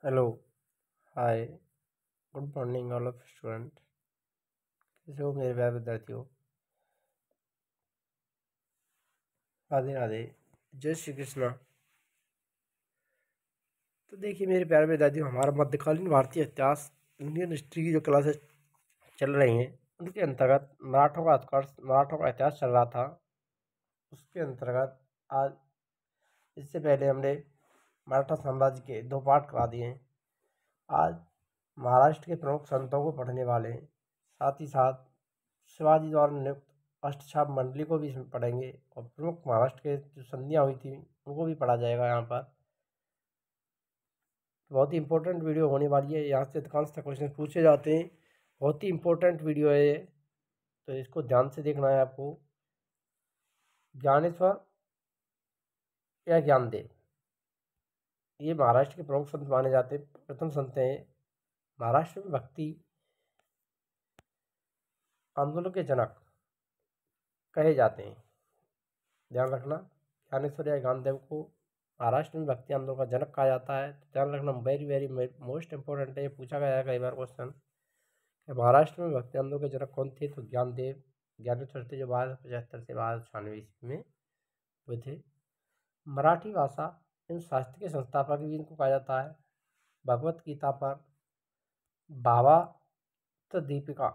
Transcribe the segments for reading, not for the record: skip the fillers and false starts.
Hello. Hi. Good morning all of student. कैसे हो मेरे प्यारे विद्यार्थियों? राधे राधे। जय श्री कृष्णा। तो देखिए मेरे प्यारे विद्यार्थियों, हमारा मध्यकालीन भारतीय इतिहास इंडियन हिस्ट्री की जो क्लासेस चल रही हैं उनके अंतर्गत मराठों का इतिहास चल रहा था। उसके अंतर्गत आज इससे पहले हमने मराठा साम्राज्य के 2 पार्ट करा दिए हैं। आज महाराष्ट्र के प्रमुख संतों को पढ़ने वाले हैं। साथ ही साथ शिवाजी द्वारा नियुक्त अष्टछाप मंडली को भी इसमें पढ़ेंगे और प्रमुख महाराष्ट्र के जो संधियाँ हुई थी उनको भी पढ़ा जाएगा यहाँ पर। बहुत ही इंपॉर्टेंट वीडियो होने वाली है। यहाँ से अधिकांश क्वेश्चन पूछे जाते हैं। बहुत ही इंपॉर्टेंट वीडियो है ये, तो इसको ध्यान से देखना है आपको। ज्ञानेश्वर या ज्ञानदेव, ये महाराष्ट्र के प्रमुख संत माने जाते हैं। प्रथम संत हैं महाराष्ट्र में भक्ति आंदोलन के जनक कहे जाते हैं। ध्यान रखना, ज्ञानेश्वर या ज्ञानदेव को महाराष्ट्र में भक्ति आंदोलन का जनक कहा जाता है। तो ध्यान रखना, वेरी वेरी मोस्ट इंपॉर्टेंट है। ये पूछा गया है कई बार क्वेश्चन कि महाराष्ट्र में भक्ति आंदोलन के जनक कौन थे। तो ज्ञानेश्वर थे, जो 1275 से 1296 ईस्वी में हुए थे। मराठी भाषा इन शास्त्र के संस्थापक भी इनको कहा जाता है। भगवत गीता पर भावार्थ दीपिका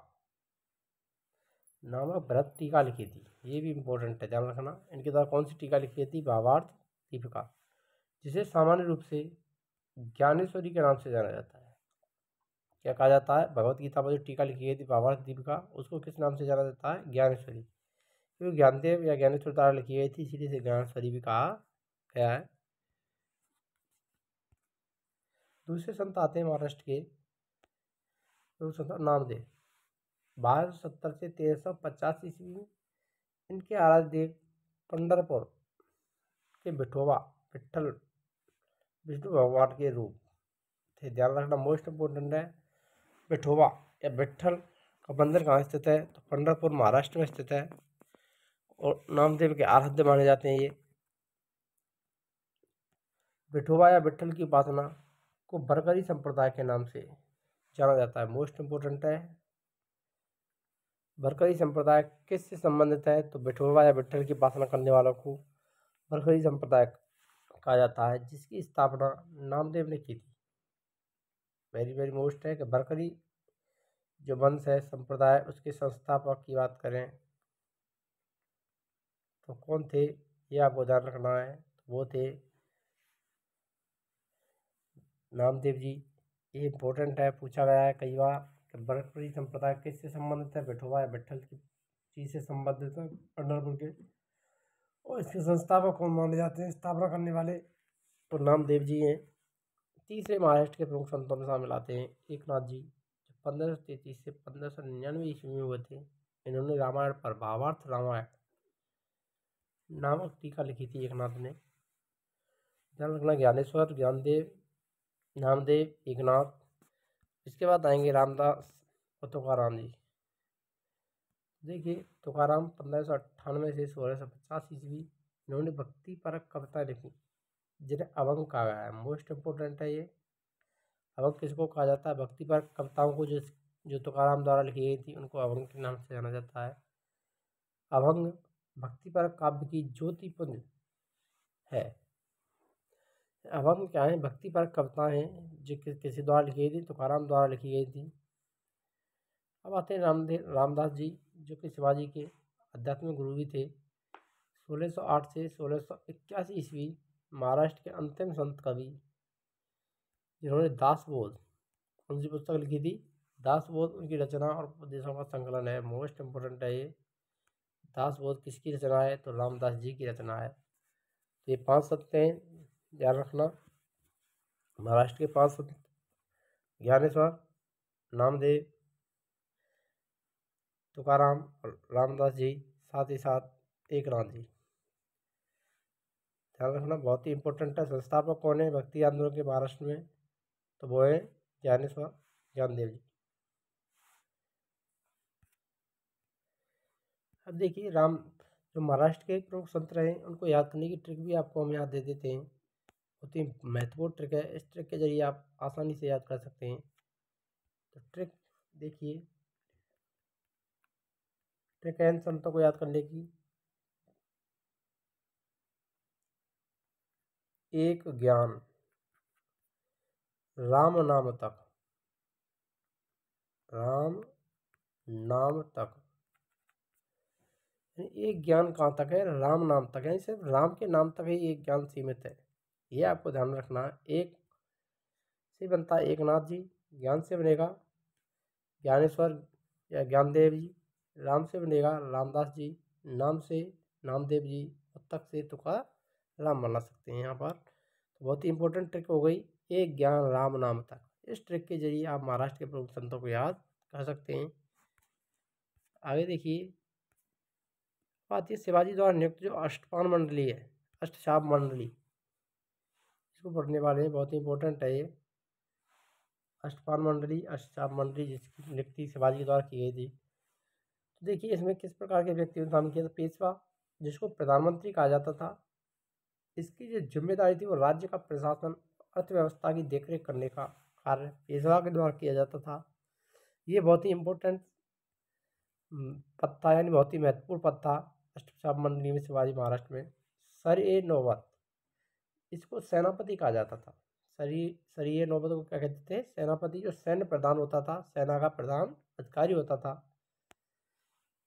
नामक बृहद टीका लिखी थी। ये भी इम्पोर्टेंट है, ध्यान रखना। इनके द्वारा कौन सी टीका लिखी थी? भावार्थ दीपिका, जिसे सामान्य रूप से ज्ञानेश्वरी के नाम से जाना जाता है। क्या कहा जाता है? भगवत गीता पर जो टीका लिखी गई थी भावार्थ दीपिका, उसको किस नाम से जाना जाता है? ज्ञानेश्वरी। क्योंकि ज्ञानदेव या ज्ञानेश्वर द्वारा लिखी गई थी, इसीलिए इसे ज्ञानेश्वरी भी कहा गया है। दूसरे संत आते हैं महाराष्ट्र के। संत नामदेव 1270 से 1350 ईस्वी में इनके आराध्य देव पंढरपुर के विठ्ठल विष्णु भगवान के रूप थे। ध्यान रखना, मोस्ट इम्पोर्टेंट है। विठोबा या विठ्ठल का मंदिर कहाँ स्थित है? तो पंढरपुर महाराष्ट्र में स्थित है और नामदेव के आराध्य माने जाते हैं। ये विठोबा या विठ्ठल की उपासना को बरकरी संप्रदाय के नाम से जाना जाता है। मोस्ट इम्पोर्टेंट है। बरकरी संप्रदाय किससे संबंधित है? तो विठोबा या विठ्ठल की उपासना करने वालों को बरकरी संप्रदाय कहा जाता है, जिसकी स्थापना नामदेव ने की थी। वेरी वेरी मोस्ट है कि बरकरी जो वंश है, संप्रदाय, उसके संस्थापक की बात करें तो कौन थे, ये आपको ध्यान रखना है। तो वो थे नामदेव जी। ये इंपॉर्टेंट है, पूछा गया है कई बार कि बरकरी संप्रदाय किससे संबंधित है? विठोबा या विठ्ठल की चीज से संबंधित है, पंढरपुर के। और इसके संस्थापक कौन माने जाते हैं, स्थापना करने वाले? तो नामदेव जी हैं। तीसरे महाराष्ट्र के प्रमुख संतों में शामिल आते हैं एकनाथ जी, जो 1533 से 1599 ईस्वी में हुए थे। इन्होंने रामायण पर भावार्थ रामायण नामक टीका लिखी थी एकनाथ ने। ध्यान रखना, ज्ञानेश्वर, ज्ञानदेव, नामदेव, एकनाथ। इसके बाद आएंगे रामदास और तुकाराम जी। देखिए, तुकाराम 1598 से 1650 ईस्वी, इन्होंने भक्ति परक कविताएं लिखी जिन्हें अभंग कहा गया है। मोस्ट इम्पोर्टेंट है ये। अभंग किसको कहा जाता है? भक्ति परक कविताओं को जो तुकाराम द्वारा लिखी गई थी उनको अभंग के नाम से जाना जाता है। अभंग भक्ति परक काव्य की ज्योतिपुंज है। अभंग क्या है? भक्ति परक कविताएं हैं जो किसी द्वारा लिखी गई थी? तुकाराम द्वारा लिखी गई थी। अब आते हैं रामदास जी, जो कि शिवाजी के आध्यात्मिक गुरु भी थे। 1608 से 1681 ईस्वी महाराष्ट्र के अंतिम संत कवि, जिन्होंने दासबोध, कौन सी पुस्तक लिखी थी? दासबोध उनकी रचना और उपदेशों का संकलन है। मोस्ट इम्पोर्टेंट है ये। दासबोध किसकी रचना है? तो रामदास जी की रचना है। तो ये 5 संत हैं, ध्यान रखना। महाराष्ट्र के 5 संत ज्ञानेश्वर, नामदेव, तुकाराम और रामदास जी, साथ ही साथ एकनाथ जी। ध्यान रखना, बहुत ही इंपॉर्टेंट है। संस्थापक कौन है भक्ति आंदोलन के महाराष्ट्र में? तो वो है ज्ञानेश्वर, ज्ञानदेव जी। अब देखिए, जो महाराष्ट्र के प्रमुख संत रहे उनको याद करने की ट्रिक भी आपको हम याद दे देते हैं। बहुत ही महत्वपूर्ण ट्रिक है। इस ट्रिक के जरिए आप आसानी से याद कर सकते हैं। तो ट्रिक देखिए, ट्रिक है इन संतों को याद करने की। एक ज्ञान राम नाम तक, राम नाम तक। एक ज्ञान कहाँ तक है? राम नाम तक है, सिर्फ राम के नाम तक ही एक ज्ञान सीमित है। ये आपको ध्यान रखना है। एक से बनता है एकनाथ जी, ज्ञान से बनेगा ज्ञानेश्वर या ज्ञानदेव जी, राम से बनेगा रामदास जी, नाम से नामदेव जी, और तक से तुकाराम बना सकते हैं यहाँ पर। तो बहुत ही इंपॉर्टेंट ट्रिक हो गई, एक ज्ञान राम नाम तक। इस ट्रिक के जरिए आप महाराष्ट्र के प्रमुख संतों को याद कर सकते हैं। आगे देखिए, बात ये शिवाजी द्वारा नियुक्त जो अष्टपान मंडली है, अष्टछाप मंडली, इसको पढ़ने वाले हैं, बहुत ही इंपॉर्टेंट है ये। अष्टपान मंडली, अष्टछाप मंडली जिसकी नियुक्ति शिवाजी के द्वारा की गई थी। तो देखिए इसमें किस प्रकार के व्यक्तियों ने काम किया था। पेशवा, जिसको प्रधानमंत्री कहा जाता था, इसकी जो जिम्मेदारी थी वो राज्य का प्रशासन, अर्थव्यवस्था की देखरेख करने का कार्य पेशवा के द्वारा किया जाता था। ये बहुत ही इंपॉर्टेंट पद था, यानी बहुत ही महत्वपूर्ण पद था अष्टछाप मंडली में शिवाजी महाराष्ट्र में। सर ए नौबत, इसको सेनापति कहा जाता था। सर ए नौबत को क्या कहते थे? सेनापति, जो सैन्य प्रधान होता था, सेना का प्रधान अधिकारी होता था।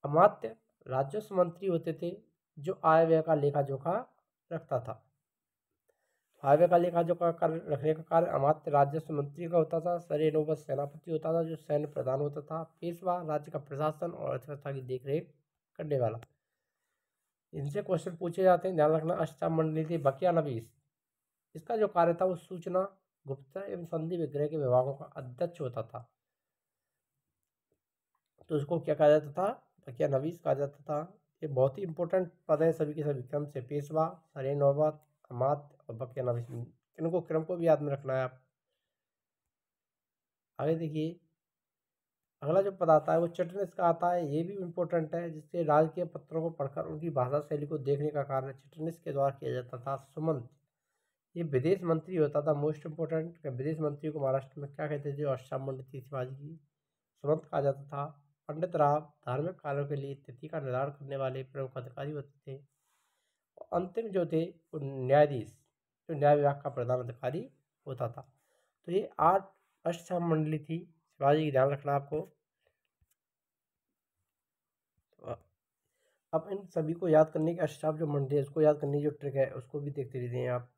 अमात्य, राजस्व मंत्री होते थे, जो आय व्यय का लेखा जोखा रखता था। आय व्यय का लेखा जोखा रखने का कार्य अमात्य राजस्व मंत्री का होता था। सर नौबत सेनापति होता था, जो सैन्य प्रधान होता था। पेशवा, राज्य का प्रशासन और अर्थव्यवस्था की देखरेख करने वाला। इनसे क्वेश्चन पूछे जाते हैं, ध्यान रखना। अष्टछाप मंडली थी बकिया नवीस, इसका जो कार्य था वो सूचना, गुप्तचर एवं संधि विग्रह के विभागों का अध्यक्ष होता था। तो इसको क्या कहा जाता था? बकिया नवीस कहा जाता था। ये बहुत ही इंपॉर्टेंट पद है सभी के सभी क्रम से। पेशवा, सर नौबत, अमात्य और बकिया नवीस, इनको क्रम को भी याद में रखना है आप। आगे देखिए, अगला जो पद आता है वो चिटनिस का आता है। ये भी इम्पोर्टेंट है, जिससे राजकीय पत्रों को पढ़कर उनकी भाषा शैली को देखने का कार्य चिटनिस के द्वारा किया जाता था। सुमंत, ये विदेश मंत्री होता था। मोस्ट इम्पोर्टेंट, विदेश मंत्री को महाराष्ट्र में क्या कहते थे? जो अष्टछाप मंडली थी शिवाजी की, सुमंत कहा जाता था। पंडित राव, धार्मिक कार्यों के लिए तिथि का निर्धारण करने वाले प्रमुख अधिकारी होते थे। और अंतिम जो थे वो न्यायाधीश, जो न्याय विभाग का प्रधान अधिकारी होता था। तो ये 8 अष्टछाप मंडली थी शिवाजी की, ध्यान रखना आपको। अब इन सभी को याद करने की, अष्टछाप जो मंडली है उसको याद करने की जो ट्रिक है उसको भी देखते रहते हैं आप।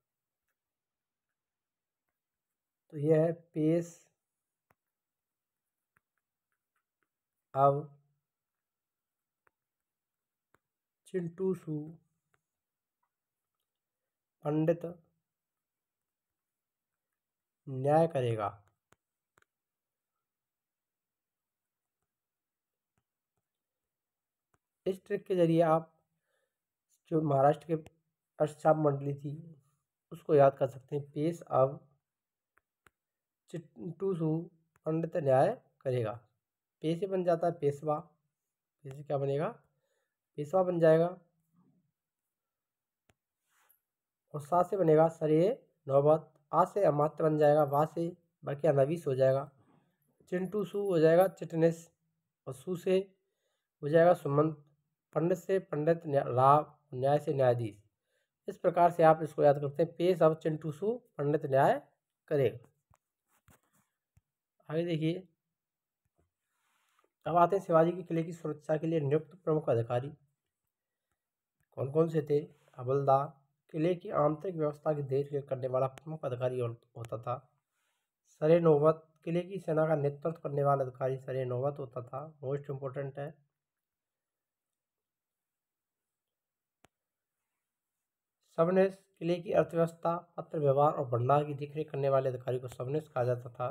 तो यह है पेश अब, चिंटू सू, पंडित न्याय करेगा। इस ट्रिक के जरिए आप जो महाराष्ट्र के अष्टछाप मंडली थी उसको याद कर सकते हैं। पेश अब, चिंटू सू, पंडित न्याय करेगा। पे से बन जाता है पेशवा, पे से क्या बनेगा? पेशवा बन जाएगा। और सा से बनेगा सर ए नौबत, आ से अमात्य बन जाएगा, वा से बकिया नवीस हो जाएगा, चिंटू सू हो जाएगा चिटनिस, और सू से हो जाएगा सुमंत, पंडित से पंडित राव, न्याय से न्यायाधीश। इस प्रकार से आप इसको याद करते हैं। पेश अब, चिंटू सू, पंडित न्याय करेगा। आगे देखिए, अब आते हैं शिवाजी के किले की सुरक्षा के लिए नियुक्त प्रमुख अधिकारी कौन कौन से थे। हवलदार, किले की आंतरिक व्यवस्था की देखरेख करने वाला प्रमुख अधिकारी होता था। सरे नौबत, किले की सेना का नेतृत्व करने वाला अधिकारी सरे नौबत होता था। मोस्ट इम्पोर्टेंट है। सबनेस, किले की अर्थव्यवस्था, पत्र व्यवहार और भंडार की देखरेख करने वाले अधिकारी को सबनेस कहा जाता था।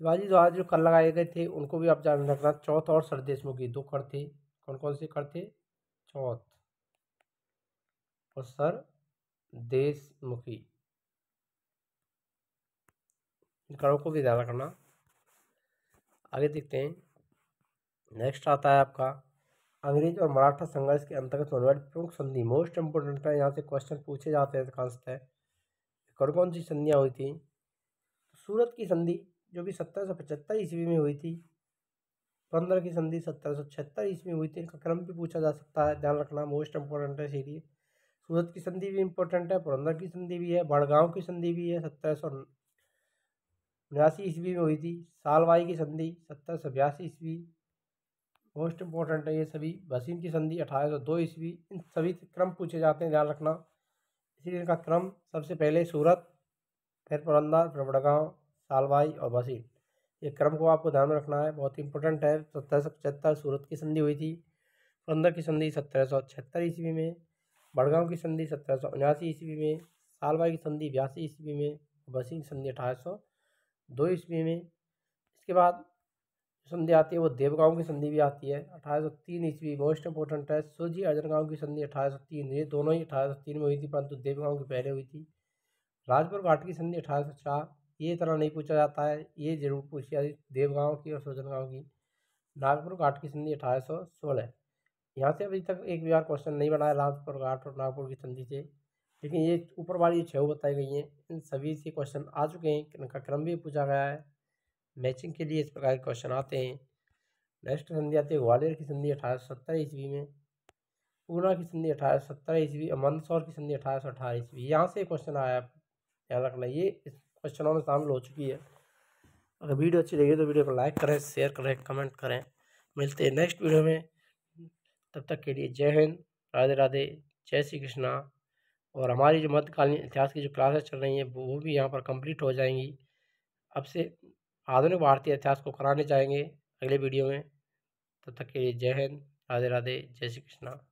शिवाजी द्वारा जो कर लगाए गए थे उनको भी आप जान रखना। चौथ और सरदेशमुखी, 2 कर थे। कौन कौन से कर थे? चौथ और सर देशमुखी, इन करों को भी ध्यान रखना। आगे देखते हैं, नेक्स्ट आता है आपका अंग्रेज और मराठा संघर्ष के अंतर्गत होने वाली प्रमुख संधि, मोस्ट इंपोर्टेंट है, यहाँ से क्वेश्चन पूछे जाते हैं कांस्ट है। कौन कौन सी संधियाँ हुई थी? सूरत की संधि जो कि 1775 ईस्वी में हुई थी। पुरंदर की संधि 1776 ईस्वी में हुई थी। इनका क्रम भी पूछा जा सकता है, ध्यान रखना, मोस्ट इंपोर्टेंट है सीरीज। सूरत की संधि भी इंपॉर्टेंट है, पुरंदर की संधि भी है, बड़गांव की संधि भी है, 1779 ईस्वी में हुई थी। सालवाई की संधि 1782 ईस्वी, मोस्ट इंपॉर्टेंट है ये सभी। भसीन की संधि 1802 ईस्वी। इन सभी क्रम पूछे जाते हैं, ध्यान रखना। इसीलिए इनका क्रम सबसे पहले सूरत, फिर पुरंदर, फिर बड़गांव, सालवाई और भसीन, ये क्रम को आपको ध्यान रखना है, बहुत इंपॉर्टेंट है। 1775 सूरत की संधि हुई थी। पुरंदर की संधि 1776 ईस्वी में, बड़गांव की संधि 1779 ईस्वी में, सालवाई की संधि 82 ईस्वी में, भसीन की संधि 1802 ईस्वी में। इसके बाद संधि आती है वो देवगांव की संधि भी आती है 1803 ईस्वी, मोस्ट इंपोर्टेंट है। सुरजी अर्जनगांव की संधि 1803, ये दोनों ही 1803 में हुई थी, परंतु देवगांव की पहले हुई थी। राजपुर घाट की संधि 1804, ये इतना नहीं पूछा जाता है, ये जरूर पूछी जाती है देवगांव की और सुरजनगांव की। नागपुर घाट की संधि 1816, यहाँ से अभी तक एक भी बार क्वेश्चन नहीं बना है राजपुर घाट और नागपुर की संधि से, लेकिन ये ऊपर वाली 6 बताई गई हैं, इन सभी से क्वेश्चन आ चुके हैं, इनका क्रम भी पूछा गया है। मैचिंग के लिए इस प्रकार के क्वेश्चन आते हैं। नेक्स्ट संधि आती है ग्वालियर की संधि 1870 ईस्वी में, पूना की संधि 1870 ईस्वी, मंदसौर की संधि 1818 ईस्वी, यहाँ से क्वेश्चन आया, ध्यान रखना, ये इस क्वेश्चनों में शामिल हो चुकी है। अगर वीडियो अच्छी लगी तो वीडियो को लाइक करें, शेयर करें, कमेंट करें। मिलते हैं नेक्स्ट वीडियो में, तब तक के लिए जय हिंद, राधे राधे, जय श्री कृष्णा। और हमारी जो मध्यकालीन इतिहास की जो क्लासेस चल रही हैं वो भी यहाँ पर कंप्लीट हो जाएंगी। अब से आधुनिक भारतीय इतिहास को कराने चाहेंगे अगले वीडियो में। तब तक के लिए जय हिंद, राधे राधे, जय श्री कृष्णा।